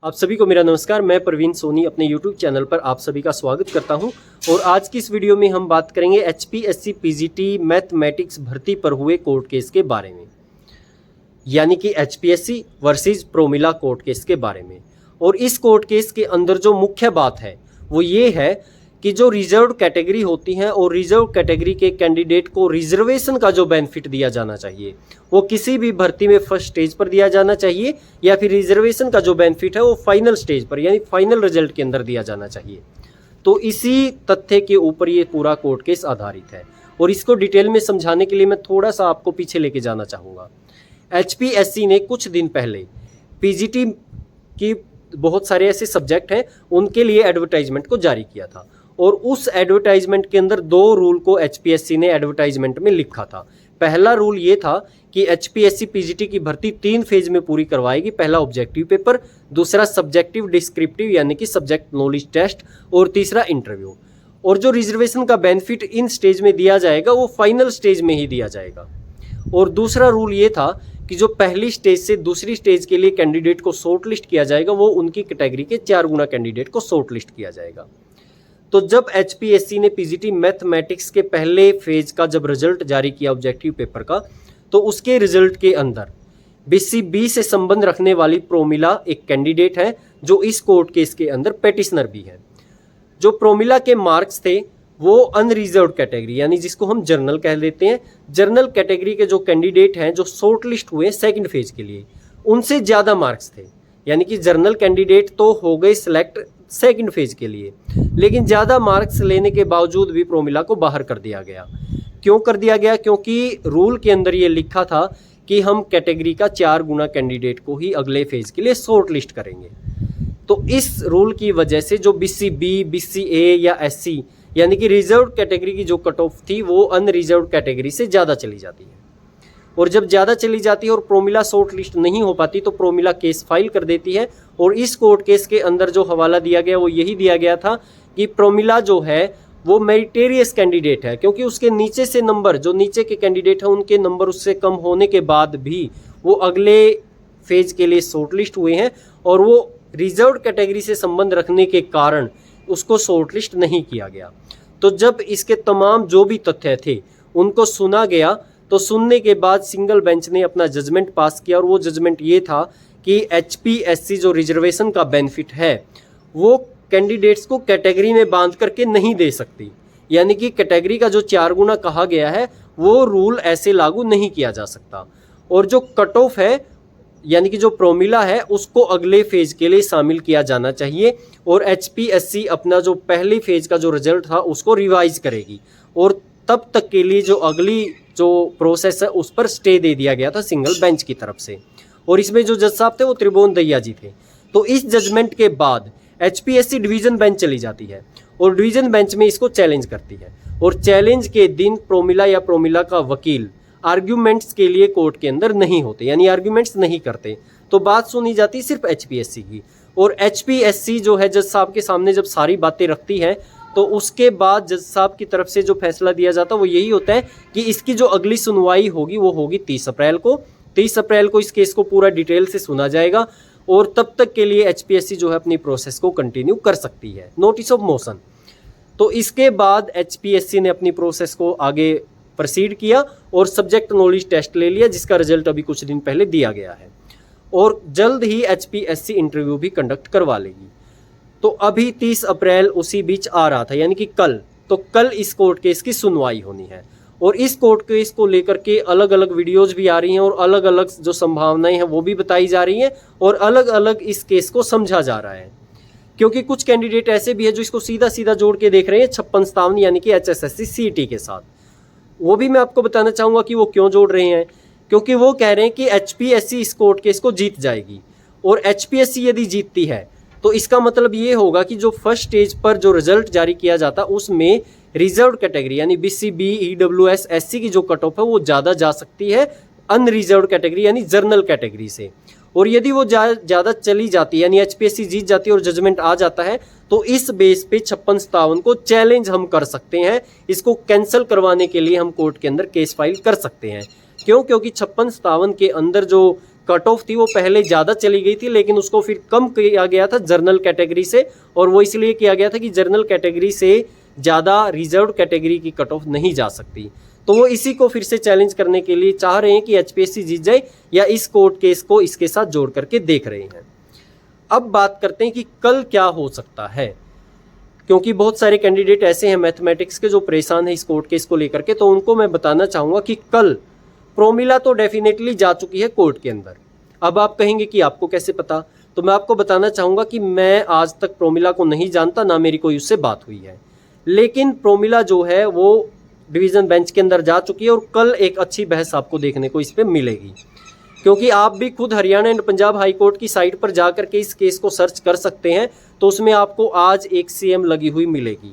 आप सभी को मेरा नमस्कार। मैं प्रवीण सोनी अपने YouTube चैनल पर आप सभी का स्वागत करता हूं और आज की इस वीडियो में हम बात करेंगे HPSC PGT मैथमेटिक्स भर्ती पर हुए कोर्ट केस के बारे में, यानी कि HPSC versus Promila court case के बारे में। और इस कोर्ट केस के अंदर जो मुख्य बात है वो ये है कि जो रिजर्व कैटेगरी होती हैं और रिजर्व कैटेगरी के कैंडिडेट को रिजर्वेशन का जो बेनिफिट दिया जाना चाहिए वो किसी भी भर्ती में फर्स्ट स्टेज पर दिया जाना चाहिए या फिर रिजर्वेशन का जो बेनिफिट है वो फाइनल स्टेज पर यानी फाइनल रिजल्ट के अंदर दिया जाना चाहिए। तो इसी तथ्य के ऊपर ये पूरा कोर्ट केस आधारित है और इसको डिटेल में समझाने के लिए मैं थोड़ा सा आपको पीछे लेके जाना चाहूँगा। HPSC ने कुछ दिन पहले PGT की बहुत सारे ऐसे सब्जेक्ट हैं उनके लिए एडवर्टाइजमेंट को जारी किया था और उस एडवर्टाइजमेंट के अंदर दो रूल को HPSC ने एडवर्टाइजमेंट में लिखा था। पहला रूल ये था कि HPSC PGT की भर्ती 3 फेज में पूरी करवाएगी। पहला ऑब्जेक्टिव पेपर, दूसरा सब्जेक्टिव डिस्क्रिप्टिव यानी कि सब्जेक्ट नॉलेज टेस्ट और तीसरा इंटरव्यू। और जो रिजर्वेशन का बेनिफिट इन स्टेज में दिया जाएगा वो फाइनल स्टेज में ही दिया जाएगा। और दूसरा रूल ये था कि जो पहली स्टेज से दूसरी स्टेज के लिए कैंडिडेट को शॉर्ट लिस्ट किया जाएगा वो उनकी कैटेगरी के 4 गुना कैंडिडेट को शॉर्ट लिस्ट किया जाएगा। तो जब HPSC ने PGT मैथमेटिक्स के पहले फेज का जब रिजल्ट जारी किया ऑब्जेक्टिव पेपर का, तो उसके रिजल्ट के अंदर BCB से संबंध रखने वाली प्रोमिला एक कैंडिडेट है जो इस कोर्ट केस के अंदर पेटिशनर भी है। जो प्रोमिला के मार्क्स थे वो अनरिजर्व कैटेगरी यानी जिसको हम जर्नल कह देते हैं, जर्नल कैटेगरी के जो कैंडिडेट हैं जो शॉर्ट लिस्ट हुए सेकंड फेज के लिए उनसे ज़्यादा मार्क्स थे। यानी कि जर्नल कैंडिडेट तो हो गए सिलेक्ट सेकंड फेज के लिए, लेकिन ज़्यादा मार्क्स लेने के बावजूद भी प्रोमिला को बाहर कर दिया गया। क्यों कर दिया गया? क्योंकि रूल के अंदर ये लिखा था कि हम कैटेगरी का 4 गुना कैंडिडेट को ही अगले फेज के लिए शॉर्ट लिस्ट करेंगे। तो इस रूल की वजह से जो BCB, BCA या SC यानी कि रिजर्व कैटेगरी की जो कट ऑफ थी वो अनरिजर्व कैटेगरी से ज़्यादा चली जाती है। और जब ज़्यादा चली जाती है और प्रोमिला शॉर्ट लिस्ट नहीं हो पाती तो प्रोमिला केस फाइल कर देती है। और इस कोर्ट केस के अंदर जो हवाला दिया गया वो यही दिया गया था कि प्रोमिला जो है वो मेरिटेरियस कैंडिडेट है, क्योंकि उसके नीचे से नंबर जो नीचे के कैंडिडेट हैं उनके नंबर उससे कम होने के बाद भी वो अगले फेज के लिए शॉर्ट लिस्ट हुए हैं और वो रिजर्व कैटेगरी से संबंध रखने के कारण उसको शॉर्ट लिस्ट नहीं किया गया। तो जब इसके तमाम जो भी तथ्य थे उनको सुना गया तो सुनने के बाद सिंगल बेंच ने अपना जजमेंट पास किया और वो जजमेंट ये था कि HPSC जो रिजर्वेशन का बेनिफिट है वो कैंडिडेट्स को कैटेगरी में बांध करके नहीं दे सकती। यानी कि कैटेगरी का जो 4 गुना कहा गया है वो रूल ऐसे लागू नहीं किया जा सकता। और जो कट ऑफ है यानी कि जो प्रोमिला है उसको अगले फेज के लिए शामिल किया जाना चाहिए और HPSC अपना जो पहले फेज का जो रिजल्ट था उसको रिवाइज करेगी और तब तक के लिए जो अगली जो प्रोसेस है उस पर स्टे दे दिया गया था सिंगल बेंच की तरफ से। और इसमें जो जज साहब थे वो त्रिभुवन दहिया जी थे। तो इस जजमेंट के बाद HPSC डिवीजन बेंच चली जाती है और डिवीजन बेंच में इसको चैलेंज करती है और चैलेंज के दिन प्रोमिला या प्रोमिला का वकील आर्ग्यूमेंट्स के लिए कोर्ट के अंदर नहीं होते, यानी आर्ग्यूमेंट्स नहीं करते। तो बात सुनी जाती सिर्फ HPSC की और HPSC जो है जज साहब के सामने जब सारी बातें रखती है तो उसके बाद जज साहब की तरफ से जो फैसला दिया जाता है वो यही होता है कि इसकी जो अगली सुनवाई होगी वो होगी 30 अप्रैल को। 30 अप्रैल को इस केस को पूरा डिटेल से सुना जाएगा और तब तक के लिए HPSC जो है अपनी प्रोसेस को कंटिन्यू कर सकती है, नोटिस ऑफ मोशन। तो इसके बाद HPSC ने अपनी प्रोसेस को आगे प्रोसीड किया और सब्जेक्ट नॉलेज टेस्ट ले लिया जिसका रिजल्ट अभी कुछ दिन पहले दिया गया है और जल्द ही HPSC इंटरव्यू भी कंडक्ट करवा लेगी। तो अभी 30 अप्रैल उसी बीच आ रहा था, यानी कि कल, तो कल इस कोर्ट केस की सुनवाई होनी है और इस कोर्ट केस को लेकर के अलग अलग वीडियोज भी आ रही हैं और अलग अलग जो संभावनाएं हैं वो भी बताई जा रही हैं और अलग अलग इस केस को समझा जा रहा है। क्योंकि कुछ कैंडिडेट ऐसे भी है जो इसको सीधा सीधा जोड़ के देख रहे हैं 56-57 यानी कि HSSC CET के साथ। वो भी मैं आपको बताना चाहूँगा कि वो क्यों जोड़ रहे हैं, क्योंकि वो कह रहे हैं कि HPSC इस कोर्ट केस को जीत जाएगी और HPSC यदि जीतती है तो इसका मतलब ये होगा कि जो फर्स्ट स्टेज पर जो रिजल्ट जारी किया जाता उसमें रिजर्व कैटेगरी यानी BCB, EWS, SC की जो कट ऑफ है वो ज़्यादा जा सकती है अनरिजर्व कैटेगरी यानी जर्नल कैटेगरी से। और यदि वो ज़्यादा चली जाती है यानी HPSC जीत जाती है और जजमेंट आ जाता है तो इस बेस पे 56-57 को चैलेंज हम कर सकते हैं, इसको कैंसिल करवाने के लिए हम कोर्ट के अंदर केस फाइल कर सकते हैं। क्यों? क्योंकि 56-57 के अंदर जो कट ऑफ थी वो पहले ज़्यादा चली गई थी, लेकिन उसको फिर कम किया गया था जनरल कैटेगरी से, और वो इसलिए किया गया था कि जनरल कैटेगरी से ज़्यादा रिजर्व कैटेगरी की कट ऑफ नहीं जा सकती। तो वो इसी को फिर से चैलेंज करने के लिए चाह रहे हैं कि एचपीएससी जीत जाए, या इस कोर्ट केस को इसके साथ जोड़ करके देख रहे हैं। अब बात करते हैं कि कल क्या हो सकता है, क्योंकि बहुत सारे कैंडिडेट ऐसे हैं मैथमेटिक्स के जो परेशान हैं इस कोर्ट केस को लेकर के। तो उनको मैं बताना चाहूँगा कि कल प्रोमिला तो डेफिनेटली जा चुकी है कोर्ट के अंदर। अब आप कहेंगे कि आपको कैसे पता, तो मैं आपको बताना चाहूँगा कि मैं आज तक प्रोमिला को नहीं जानता, ना मेरी कोई उससे बात हुई है, लेकिन प्रोमिला जो है वो डिवीज़न बेंच के अंदर जा चुकी है, और कल एक अच्छी बहस आपको देखने को इस पर मिलेगी। क्योंकि आप भी खुद Haryana and Punjab high court की साइट पर जा करके इस केस को सर्च कर सकते हैं, तो उसमें आपको आज एक सीएम लगी हुई मिलेगी,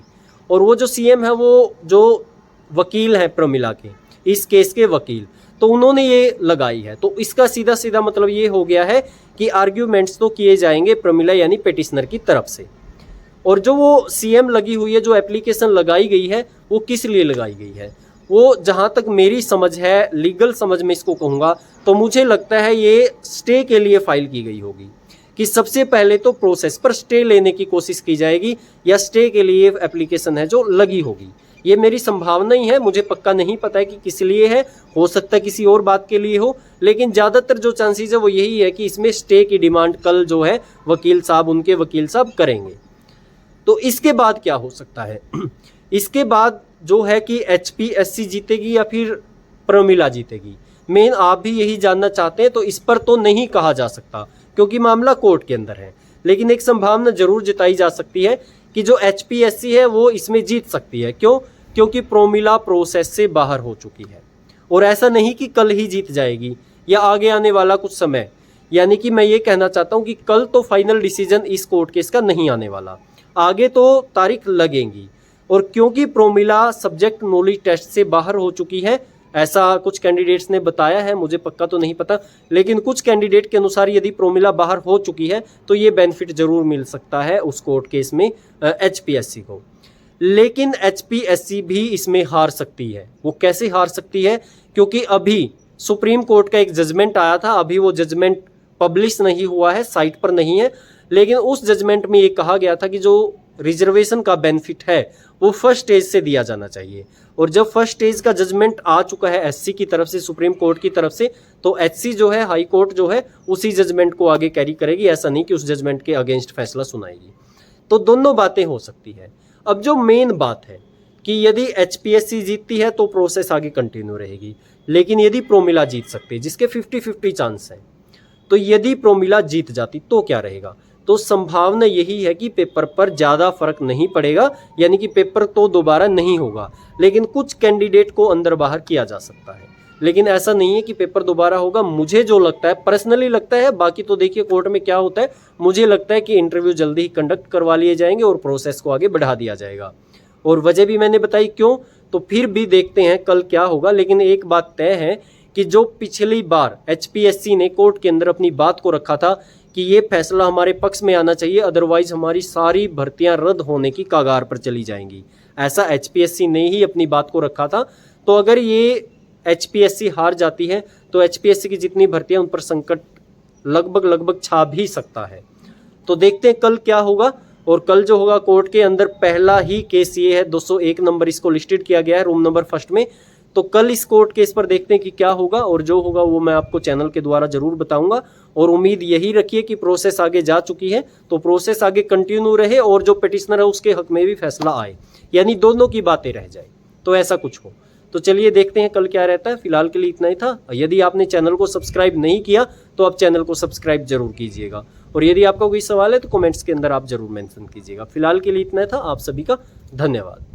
और वो जो सीएम है वो जो वकील हैं प्रोमिला के, इस केस के वकील, तो उन्होंने ये लगाई है। तो इसका सीधा सीधा मतलब ये हो गया है कि आर्ग्यूमेंट्स तो किए जाएंगे प्रोमिला यानी पिटिशनर की तरफ से। और जो वो सीएम लगी हुई है, जो एप्लीकेशन लगाई गई है, वो किस लिए लगाई गई है, वो जहाँ तक मेरी समझ है, लीगल समझ में इसको कहूँगा, तो मुझे लगता है ये स्टे के लिए फाइल की गई होगी, कि सबसे पहले तो प्रोसेस पर स्टे लेने की कोशिश की जाएगी, या स्टे के लिए एप्लीकेशन है जो लगी होगी। ये मेरी संभावना ही है, मुझे पक्का नहीं पता है कि किस लिए है, हो सकता है किसी और बात के लिए हो, लेकिन ज़्यादातर जो चांसेस है वो यही है कि इसमें स्टे की डिमांड कल जो है वकील साहब, उनके वकील साहब करेंगे। तो इसके बाद क्या हो सकता है इसके बाद जो है कि एचपीएससी जीतेगी या फिर प्रोमिला जीतेगी, मेन आप भी यही जानना चाहते हैं। तो इस पर तो नहीं कहा जा सकता क्योंकि मामला कोर्ट के अंदर है, लेकिन एक संभावना जरूर जताई जा सकती है कि जो एचपीएससी है वो इसमें जीत सकती है। क्यों? क्योंकि प्रोमिला प्रोसेस से बाहर हो चुकी है, और ऐसा नहीं कि कल ही जीत जाएगी या आगे आने वाला कुछ समय, यानी कि मैं ये कहना चाहता हूँ कि कल तो फाइनल डिसीजन इस कोर्ट केस का नहीं आने वाला, आगे तो तारीख लगेंगी। और क्योंकि प्रोमिला सब्जेक्ट नॉलेज टेस्ट से बाहर हो चुकी है, ऐसा कुछ कैंडिडेट्स ने बताया है, मुझे पक्का तो नहीं पता, लेकिन कुछ कैंडिडेट के अनुसार यदि प्रोमिला बाहर हो चुकी है तो ये बेनिफिट जरूर मिल सकता है उस कोर्ट केस में एचपीएससी को। लेकिन एचपीएससी भी इसमें हार सकती है। वो कैसे हार सकती है? क्योंकि अभी सुप्रीम कोर्ट का एक जजमेंट आया था, अभी वो जजमेंट पब्लिश नहीं हुआ है, साइट पर नहीं है, लेकिन उस जजमेंट में ये कहा गया था कि जो रिजर्वेशन का बेनिफिट है वो फर्स्ट स्टेज से दिया जाना चाहिए। और जब फर्स्ट स्टेज का जजमेंट आ चुका है एससी की तरफ से, सुप्रीम कोर्ट की तरफ से, तो एचसी जो है, हाई कोर्ट जो है, उसी जजमेंट को आगे कैरी करेगी, ऐसा नहीं कि उस जजमेंट के अगेंस्ट फैसला सुनाएगी। तो दोनों बातें हो सकती है। अब जो मेन बात है कि यदि एचपीएससी जीतती है तो प्रोसेस आगे कंटिन्यू रहेगी, लेकिन यदि प्रोमिला जीत सकती है, जिसके 50-50 चांस है, तो यदि प्रोमिला जीत जाती तो क्या रहेगा? तो संभावना यही है कि पेपर पर ज़्यादा फर्क नहीं पड़ेगा, यानी कि पेपर तो दोबारा नहीं होगा, लेकिन कुछ कैंडिडेट को अंदर बाहर किया जा सकता है। लेकिन ऐसा नहीं है कि पेपर दोबारा होगा। मुझे जो लगता है, पर्सनली लगता है, बाकी तो देखिए कोर्ट में क्या होता है, मुझे लगता है कि इंटरव्यू जल्दी ही कंडक्ट करवा लिए जाएंगे और प्रोसेस को आगे बढ़ा दिया जाएगा। और वजह भी मैंने बताई क्यों, तो फिर भी देखते हैं कल क्या होगा। लेकिन एक बात तय है कि जो पिछली बार एचपीएससी ने कोर्ट के अंदर अपनी बात को रखा था कि ये फैसला हमारे पक्ष में आना चाहिए, अदरवाइज हमारी सारी भर्तियां रद्द होने की कगार पर चली जाएंगी, ऐसा एचपीएससी ने ही अपनी बात को रखा था। तो अगर ये एचपीएससी हार जाती है तो एचपीएससी की जितनी भर्तियां, उन पर संकट लगभग छा भी सकता है। तो देखते हैं कल क्या होगा। और कल जो होगा कोर्ट के अंदर पहला ही केस ये है, 201 नंबर इसको लिस्टेड किया गया है रूम नंबर 1 में। तो कल इस कोर्ट केस पर देखते हैं कि क्या होगा, और जो होगा वो मैं आपको चैनल के द्वारा जरूर बताऊंगा। और उम्मीद यही रखिए कि प्रोसेस आगे जा चुकी है तो प्रोसेस आगे कंटिन्यू रहे, और जो पिटिशनर है उसके हक में भी फैसला आए, यानी दोनों की बातें रह जाए, तो ऐसा कुछ हो। तो चलिए देखते हैं कल क्या रहता है। फिलहाल के लिए इतना ही था। यदि आपने चैनल को सब्सक्राइब नहीं किया तो आप चैनल को सब्सक्राइब जरूर कीजिएगा, और यदि आपका कोई सवाल है तो कमेंट्स के अंदर आप जरूर मेंशन कीजिएगा। फिलहाल के लिए इतना था। आप सभी का धन्यवाद।